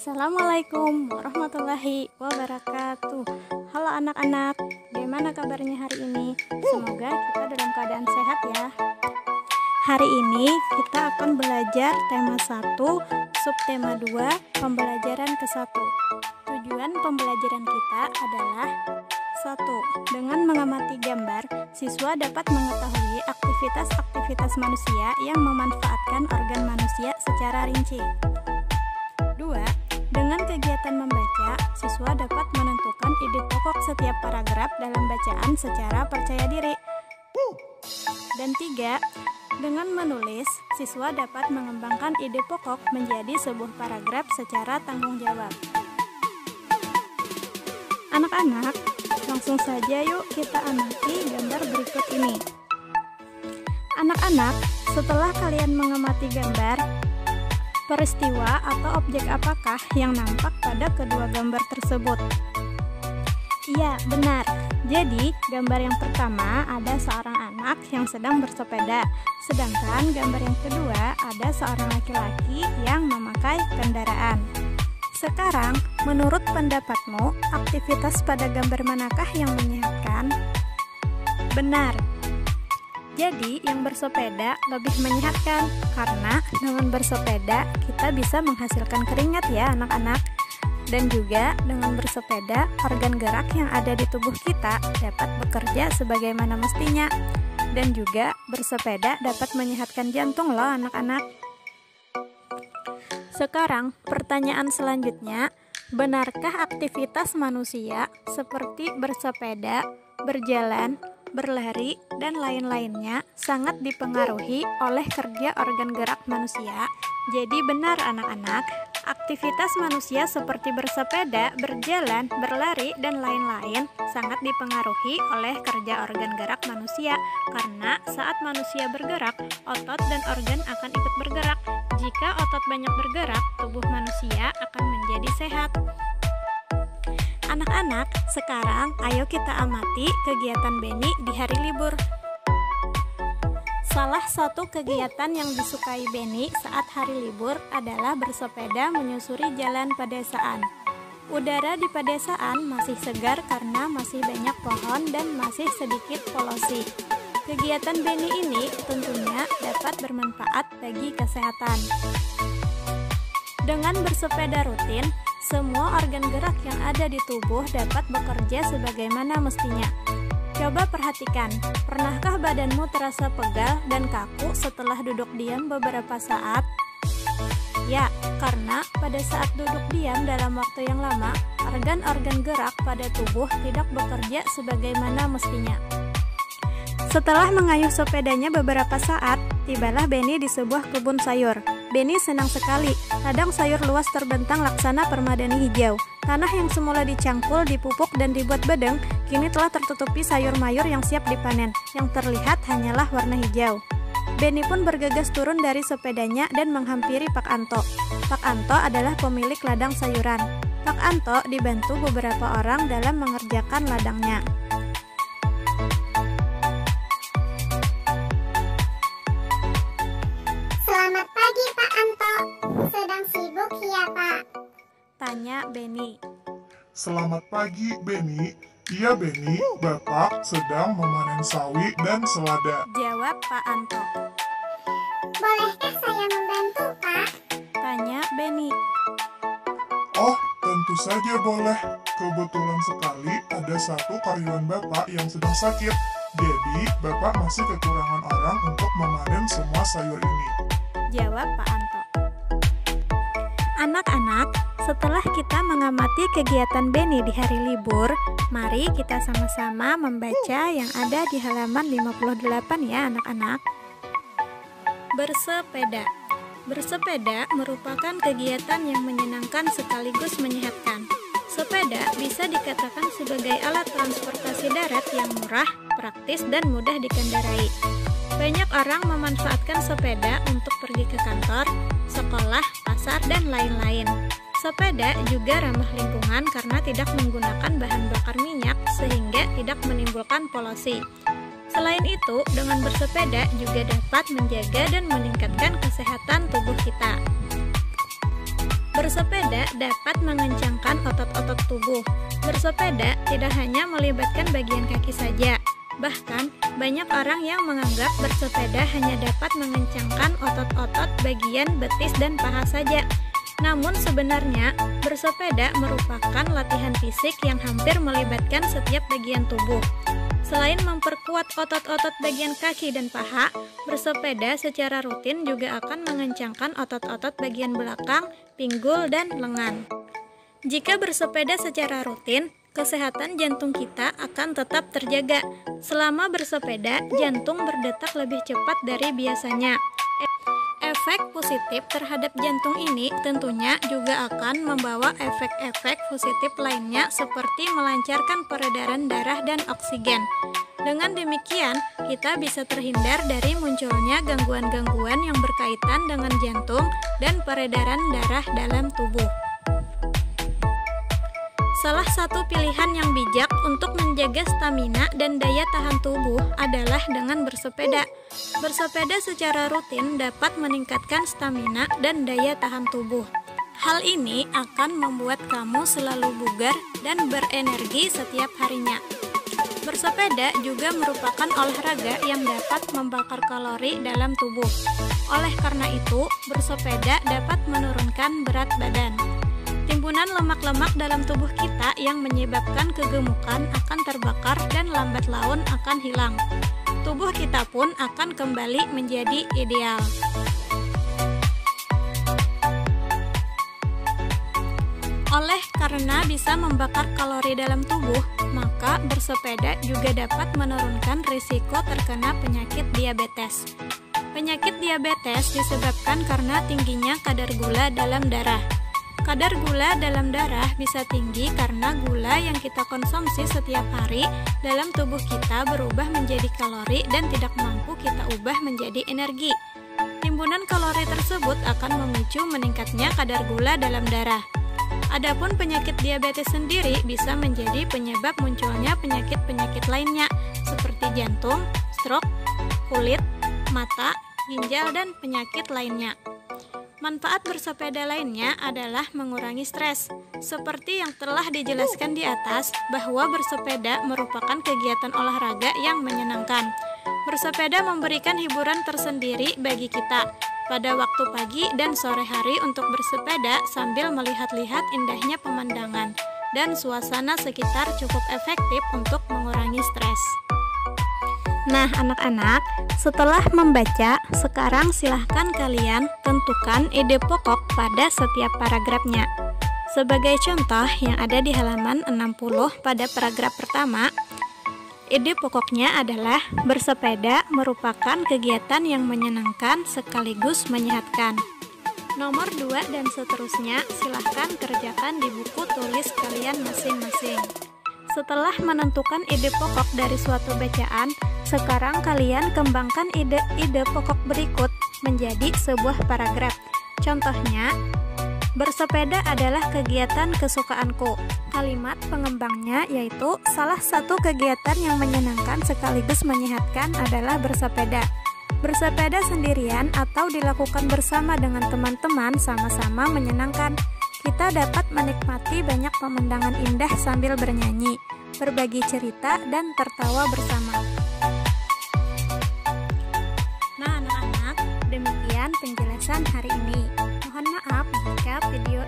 Assalamualaikum warahmatullahi wabarakatuh. Halo anak-anak, bagaimana kabarnya hari ini? Semoga kita dalam keadaan sehat ya. Hari ini kita akan belajar tema 1, subtema 2, pembelajaran ke-1. Tujuan pembelajaran kita adalah 1. Dengan mengamati gambar, siswa dapat mengetahui aktivitas-aktivitas manusia yang memanfaatkan organ manusia secara rinci. 2. Dengan kegiatan membaca, siswa dapat menentukan ide pokok setiap paragraf dalam bacaan secara percaya diri. Dan 3. Dengan menulis, siswa dapat mengembangkan ide pokok menjadi sebuah paragraf secara tanggung jawab. Anak-anak, langsung saja yuk kita amati gambar berikut ini. Anak-anak, setelah kalian mengamati gambar, peristiwa atau objek apakah yang nampak pada kedua gambar tersebut? Iya, benar. Jadi, gambar yang pertama ada seorang anak yang sedang bersepeda, sedangkan gambar yang kedua ada seorang laki-laki yang memakai kendaraan. Sekarang, menurut pendapatmu, aktivitas pada gambar manakah yang menyehatkan? Benar. Jadi, yang bersepeda lebih menyehatkan karena dengan bersepeda kita bisa menghasilkan keringat ya anak-anak. Dan juga dengan bersepeda, organ gerak yang ada di tubuh kita dapat bekerja sebagaimana mestinya. Dan juga bersepeda dapat menyehatkan jantung loh anak-anak. Sekarang, pertanyaan selanjutnya, benarkah aktivitas manusia seperti bersepeda, berjalan, berlari, dan lain-lainnya sangat dipengaruhi oleh kerja organ gerak manusia? Jadi benar anak-anak, aktivitas manusia seperti bersepeda, berjalan, berlari, dan lain-lain sangat dipengaruhi oleh kerja organ gerak manusia. Karena saat manusia bergerak, otot dan organ akan ikut bergerak. Jika otot banyak bergerak, tubuh manusia akan menjadi sehat. Anak-anak, sekarang ayo kita amati kegiatan Beni di hari libur. Salah satu kegiatan yang disukai Beni saat hari libur adalah bersepeda menyusuri jalan pedesaan. Udara di pedesaan masih segar karena masih banyak pohon dan masih sedikit polusi. Kegiatan Beni ini tentunya dapat bermanfaat bagi kesehatan. Dengan bersepeda rutin, semua organ gerak yang ada di tubuh dapat bekerja sebagaimana mestinya. Coba perhatikan, pernahkah badanmu terasa pegal dan kaku setelah duduk diam beberapa saat? Ya, karena pada saat duduk diam dalam waktu yang lama, organ-organ gerak pada tubuh tidak bekerja sebagaimana mestinya. Setelah mengayuh sepedanya beberapa saat, tibalah Beni di sebuah kebun sayur. Beni senang sekali, ladang sayur luas terbentang laksana permadani hijau. Tanah yang semula dicangkul, dipupuk, dan dibuat bedeng, kini telah tertutupi sayur mayur yang siap dipanen. Yang terlihat hanyalah warna hijau. Beni pun bergegas turun dari sepedanya dan menghampiri Pak Anto. Pak Anto adalah pemilik ladang sayuran. Pak Anto dibantu beberapa orang dalam mengerjakan ladangnya. Selamat pagi Pak Anto, sedang sibuk ya Pak? Tanya Beni. Selamat pagi, Beni. Iya, Beni, Bapak sedang memanen sawi dan selada. Jawab Pak Anto. Bolehkah saya membantu Pak? Tanya Beni. Oh, tentu saja boleh. Kebetulan sekali ada satu karyawan Bapak yang sedang sakit. Jadi, Bapak masih kekurangan orang untuk memanen semua sayur ini. Jawab Pak Anto. Anak-anak, setelah kita mengamati kegiatan Beni di hari libur, mari kita sama-sama membaca yang ada di halaman 58 ya anak-anak. Bersepeda. Bersepeda merupakan kegiatan yang menyenangkan sekaligus menyehatkan. Sepeda bisa dikatakan sebagai alat transportasi darat yang murah, praktis, dan mudah dikendarai. Banyak orang memanfaatkan sepeda untuk pergi ke kantor, sekolah, pasar, dan lain-lain. Sepeda juga ramah lingkungan karena tidak menggunakan bahan bakar minyak sehingga tidak menimbulkan polusi. Selain itu, dengan bersepeda juga dapat menjaga dan meningkatkan kesehatan tubuh kita. Bersepeda dapat mengencangkan otot-otot tubuh. Bersepeda tidak hanya melibatkan bagian kaki saja. Bahkan, banyak orang yang menganggap bersepeda hanya dapat mengencangkan otot-otot bagian betis dan paha saja. Namun sebenarnya, bersepeda merupakan latihan fisik yang hampir melibatkan setiap bagian tubuh. Selain memperkuat otot-otot bagian kaki dan paha, bersepeda secara rutin juga akan mengencangkan otot-otot bagian belakang, pinggul, dan lengan. Jika bersepeda secara rutin, kesehatan jantung kita akan tetap terjaga. Selama bersepeda, jantung berdetak lebih cepat dari biasanya. Efek positif terhadap jantung ini tentunya juga akan membawa efek-efek positif lainnya seperti melancarkan peredaran darah dan oksigen. Dengan demikian, kita bisa terhindar dari munculnya gangguan-gangguan yang berkaitan dengan jantung dan peredaran darah dalam tubuh. Salah satu pilihan yang bijak untuk menjaga stamina dan daya tahan tubuh adalah dengan bersepeda. Bersepeda secara rutin dapat meningkatkan stamina dan daya tahan tubuh. Hal ini akan membuat kamu selalu bugar dan berenergi setiap harinya. Bersepeda juga merupakan olahraga yang dapat membakar kalori dalam tubuh. Oleh karena itu, bersepeda dapat menurunkan berat badan. Timbunan lemak-lemak dalam tubuh kita yang menyebabkan kegemukan akan terbakar dan lambat laun akan hilang. Tubuh kita pun akan kembali menjadi ideal. Oleh karena bisa membakar kalori dalam tubuh, maka bersepeda juga dapat menurunkan risiko terkena penyakit diabetes. Penyakit diabetes disebabkan karena tingginya kadar gula dalam darah. Kadar gula dalam darah bisa tinggi karena gula yang kita konsumsi setiap hari dalam tubuh kita berubah menjadi kalori dan tidak mampu kita ubah menjadi energi. Timbunan kalori tersebut akan memicu meningkatnya kadar gula dalam darah. Adapun penyakit diabetes sendiri bisa menjadi penyebab munculnya penyakit-penyakit lainnya seperti jantung, stroke, kulit, mata, ginjal, dan penyakit lainnya. Manfaat bersepeda lainnya adalah mengurangi stres. Seperti yang telah dijelaskan di atas, bahwa bersepeda merupakan kegiatan olahraga yang menyenangkan. Bersepeda memberikan hiburan tersendiri bagi kita pada waktu pagi dan sore hari untuk bersepeda sambil melihat-lihat indahnya pemandangan, dan suasana sekitar cukup efektif untuk mengurangi stres. Nah, anak-anak, setelah membaca, sekarang silahkan kalian tentukan ide pokok pada setiap paragrafnya. Sebagai contoh yang ada di halaman 60 pada paragraf pertama, ide pokoknya adalah bersepeda merupakan kegiatan yang menyenangkan sekaligus menyehatkan. Nomor 2 dan seterusnya silahkan kerjakan di buku tulis kalian masing-masing. Setelah menentukan ide pokok dari suatu bacaan, sekarang kalian kembangkan ide-ide pokok berikut menjadi sebuah paragraf. Contohnya, bersepeda adalah kegiatan kesukaanku. Kalimat pengembangnya yaitu salah satu kegiatan yang menyenangkan sekaligus menyehatkan adalah bersepeda. Bersepeda sendirian atau dilakukan bersama dengan teman-teman sama-sama menyenangkan. Kita dapat menikmati banyak pemandangan indah sambil bernyanyi, berbagi cerita, dan tertawa bersama. Nah, anak-anak, demikian penjelasan hari ini. Mohon maaf jika video